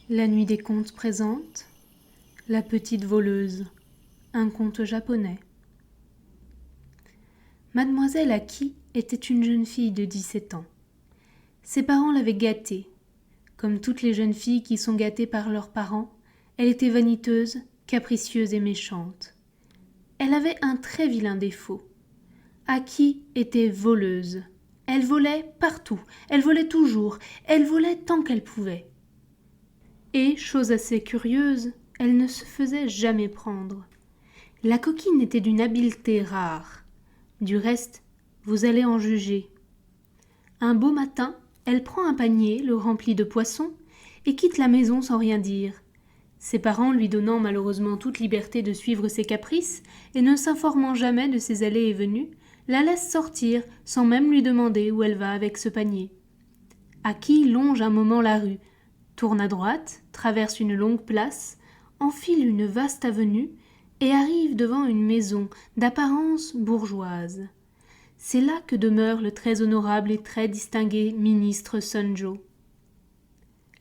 La nuit des contes présente La petite voleuse, un conte japonais. Mademoiselle Aki était une jeune fille de 17 ans. Ses parents l'avaient gâtée. Comme toutes les jeunes filles qui sont gâtées par leurs parents, elle était vaniteuse, capricieuse et méchante. Elle avait un très vilain défaut. Aki était voleuse. Elle volait partout, elle volait toujours, elle volait tant qu'elle pouvait. Et, chose assez curieuse, elle ne se faisait jamais prendre. La coquine était d'une habileté rare. Du reste, vous allez en juger. Un beau matin, elle prend un panier, le remplit de poissons, et quitte la maison sans rien dire. Ses parents lui donnant malheureusement toute liberté de suivre ses caprices, et ne s'informant jamais de ses allées et venues, la laissent sortir sans même lui demander où elle va avec ce panier. Aki longe un moment la rue, tourne à droite, traverse une longue place, enfile une vaste avenue et arrive devant une maison d'apparence bourgeoise. C'est là que demeure le très honorable et très distingué ministre Sonjo.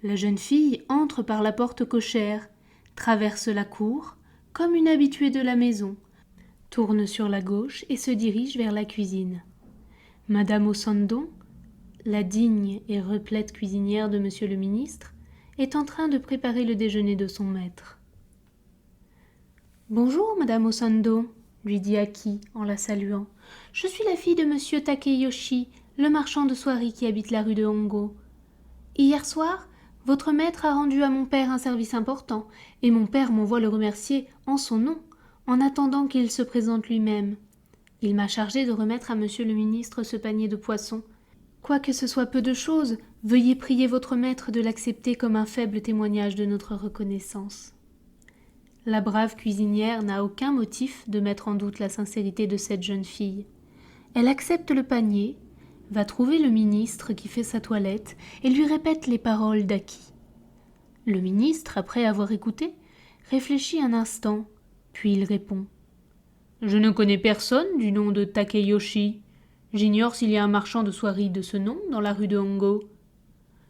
La jeune fille entre par la porte cochère, traverse la cour, comme une habituée de la maison, tourne sur la gauche et se dirige vers la cuisine. Madame Osandon, la digne et replète cuisinière de monsieur le ministre, est en train de préparer le déjeuner de son maître. « Bonjour, madame Osando, lui dit Aki en la saluant. « Je suis la fille de monsieur Takeyoshi, le marchand de soieries qui habite la rue de Hongo. Hier soir, votre maître a rendu à mon père un service important, et mon père m'envoie le remercier en son nom, en attendant qu'il se présente lui-même. Il m'a chargé de remettre à monsieur le ministre ce panier de poissons. Quoique ce soit peu de chose, veuillez prier votre maître de l'accepter comme un faible témoignage de notre reconnaissance. » La brave cuisinière n'a aucun motif de mettre en doute la sincérité de cette jeune fille. Elle accepte le panier, va trouver le ministre qui fait sa toilette et lui répète les paroles d'Aki. Le ministre, après avoir écouté, réfléchit un instant, puis il répond « Je ne connais personne du nom de Takeyoshi. J'ignore s'il y a un marchand de soieries de ce nom dans la rue de Hongo.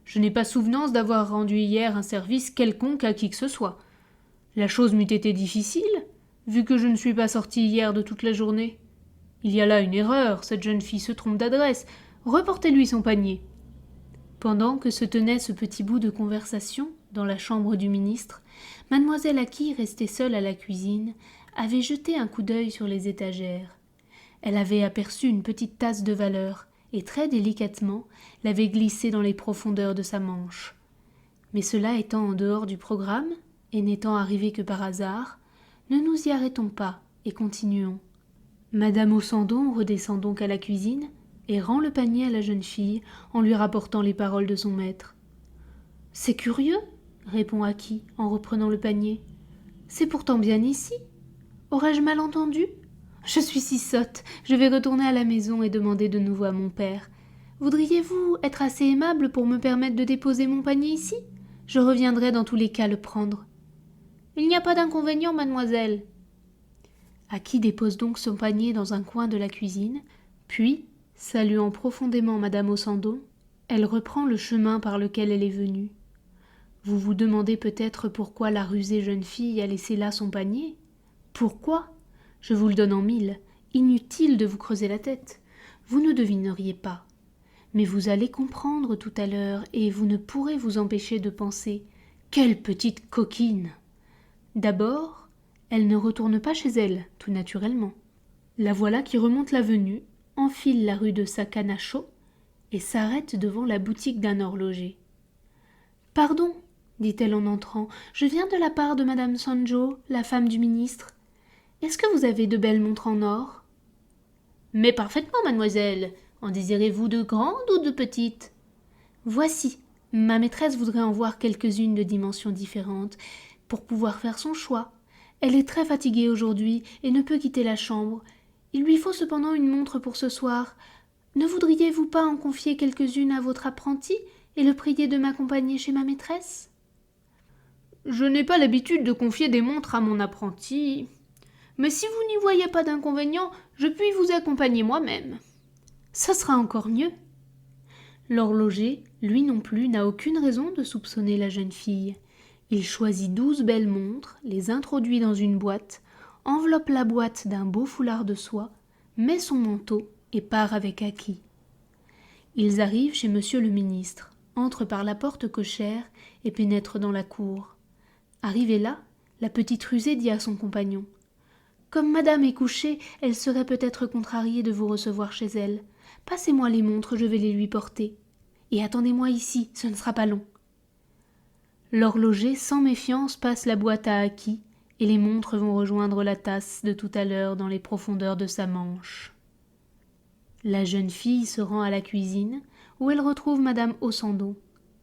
Je n'ai pas souvenance d'avoir rendu hier un service quelconque à qui que ce soit. La chose m'eût été difficile, vu que je ne suis pas sortie hier de toute la journée. Il y a là une erreur, cette jeune fille se trompe d'adresse. Reportez-lui son panier. » Pendant que se tenait ce petit bout de conversation dans la chambre du ministre, mademoiselle Aki, restée seule à la cuisine, avait jeté un coup d'œil sur les étagères. Elle avait aperçu une petite tasse de valeur et très délicatement l'avait glissée dans les profondeurs de sa manche. Mais cela étant en dehors du programme, et n'étant arrivé que par hasard, ne nous y arrêtons pas et continuons. Madame Osandon redescend donc à la cuisine et rend le panier à la jeune fille en lui rapportant les paroles de son maître. « C'est curieux, » répond Aki en reprenant le panier. « C'est pourtant bien ici. Aurais-je mal entendu ? Je suis si sotte, je vais retourner à la maison et demander de nouveau à mon père. Voudriez-vous être assez aimable pour me permettre de déposer mon panier ici ? Je reviendrai dans tous les cas le prendre. » « Il n'y a pas d'inconvénient, mademoiselle. » Aki dépose donc son panier dans un coin de la cuisine, puis, saluant profondément madame Osandon, elle reprend le chemin par lequel elle est venue. Vous vous demandez peut-être pourquoi la rusée jeune fille a laissé là son panier ? Pourquoi ? Je vous le donne en mille, inutile de vous creuser la tête. Vous ne devineriez pas. Mais vous allez comprendre tout à l'heure, et vous ne pourrez vous empêcher de penser « Quelle petite coquine !» D'abord, elle ne retourne pas chez elle, tout naturellement. La voilà qui remonte l'avenue, enfile la rue de Sakanacho et s'arrête devant la boutique d'un horloger. « Pardon, » dit-elle en entrant, « je viens de la part de madame Sonjo, la femme du ministre. Est-ce que vous avez de belles montres en or ?»« Mais parfaitement, mademoiselle. En désirez-vous de grandes ou de petites ?»« Voici. Ma maîtresse voudrait en voir quelques-unes de dimensions différentes, pour pouvoir faire son choix. Elle est très fatiguée aujourd'hui et ne peut quitter la chambre. Il lui faut cependant une montre pour ce soir. Ne voudriez-vous pas en confier quelques-unes à votre apprenti et le prier de m'accompagner chez ma maîtresse ? » « Je n'ai pas l'habitude de confier des montres à mon apprenti. Mais si vous n'y voyez pas d'inconvénient, je puis vous accompagner moi-même. »« Ça sera encore mieux. » L'horloger, lui non plus, n'a aucune raison de soupçonner la jeune fille. Il choisit 12 belles montres, les introduit dans une boîte, enveloppe la boîte d'un beau foulard de soie, met son manteau et part avec Aki. Ils arrivent chez monsieur le ministre, entrent par la porte cochère et pénètrent dans la cour. Arrivée là, la petite rusée dit à son compagnon: « Comme madame est couchée, elle serait peut-être contrariée de vous recevoir chez elle. Passez-moi les montres, je vais les lui porter. Et attendez-moi ici, ce ne sera pas long. » L'horloger, sans méfiance, passe la boîte à Aki, et les montres vont rejoindre la tasse de tout à l'heure dans les profondeurs de sa manche. La jeune fille se rend à la cuisine, où elle retrouve madame Ossandon.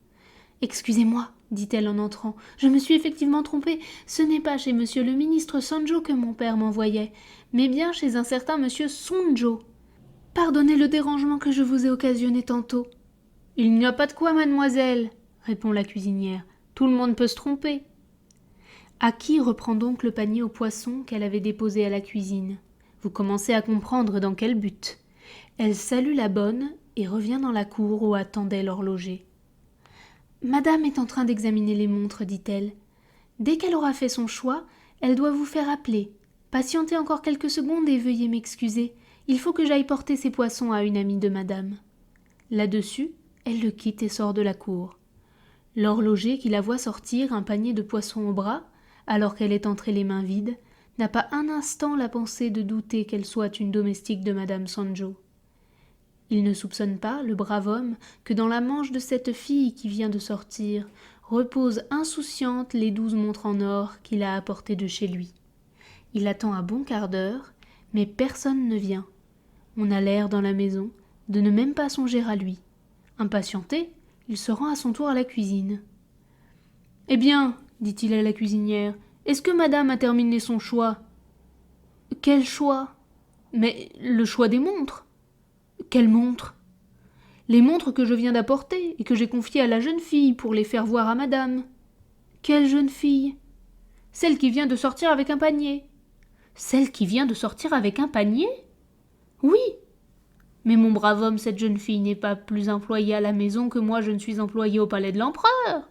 « Excusez-moi, dit-elle en entrant, je me suis effectivement trompée. Ce n'est pas chez monsieur le ministre Sonjo que mon père m'envoyait, mais bien chez un certain monsieur Sonjo. Pardonnez le dérangement que je vous ai occasionné tantôt. »« Il n'y a pas de quoi, mademoiselle, répond la cuisinière. Tout le monde peut se tromper. » Aki reprend donc le panier aux poissons qu'elle avait déposé à la cuisine. Vous commencez à comprendre dans quel but. Elle salue la bonne et revient dans la cour où attendait l'horloger. « Madame est en train d'examiner les montres, dit-elle. Dès qu'elle aura fait son choix, elle doit vous faire appeler. Patientez encore quelques secondes et veuillez m'excuser. Il faut que j'aille porter ces poissons à une amie de madame. » Là-dessus, elle le quitte et sort de la cour. L'horloger, qui la voit sortir un panier de poissons au bras, alors qu'elle est entrée les mains vides, n'a pas un instant la pensée de douter qu'elle soit une domestique de madame Sonjo. Il ne soupçonne pas, le brave homme, que dans la manche de cette fille qui vient de sortir reposent insouciantes les 12 montres en or qu'il a apportées de chez lui. Il attend un bon quart d'heure, mais personne ne vient. On a l'air dans la maison de ne même pas songer à lui. Impatienté, il se rend à son tour à la cuisine. « Eh bien, dit-il à la cuisinière, est-ce que madame a terminé son choix ? » ?»« Quel choix ? » ?»« Mais le choix des montres. »« Quelles montres ? » ?»« Les montres que je viens d'apporter et que j'ai confiées à la jeune fille pour les faire voir à madame. »« Quelle jeune fille ? » ?»« Celle qui vient de sortir avec un panier. »« Celle qui vient de sortir avec un panier ? » ?»« Oui. » Mais mon brave homme, cette jeune fille n'est pas plus employée à la maison que moi je ne suis employée au palais de l'empereur.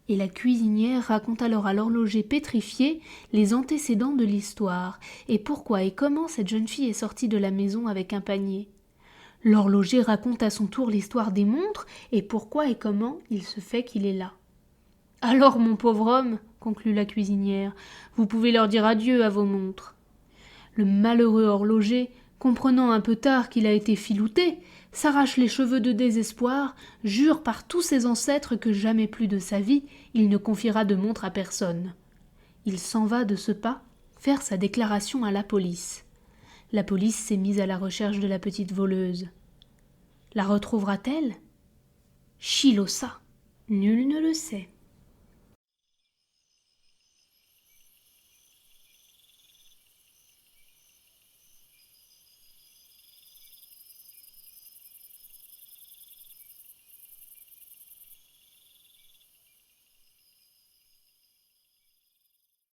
Et la cuisinière raconte alors à l'horloger pétrifié les antécédents de l'histoire, et pourquoi et comment cette jeune fille est sortie de la maison avec un panier. L'horloger raconte à son tour l'histoire des montres, et pourquoi et comment il se fait qu'il est là. « Alors, mon pauvre homme, conclut la cuisinière, vous pouvez leur dire adieu à vos montres. » Le malheureux horloger, comprenant un peu tard qu'il a été filouté, s'arrache les cheveux de désespoir, jure par tous ses ancêtres que jamais plus de sa vie il ne confiera de montre à personne. Il s'en va de ce pas faire sa déclaration à la police. La police s'est mise à la recherche de la petite voleuse. La retrouvera-t-elle ? Chilosa, nul ne le sait.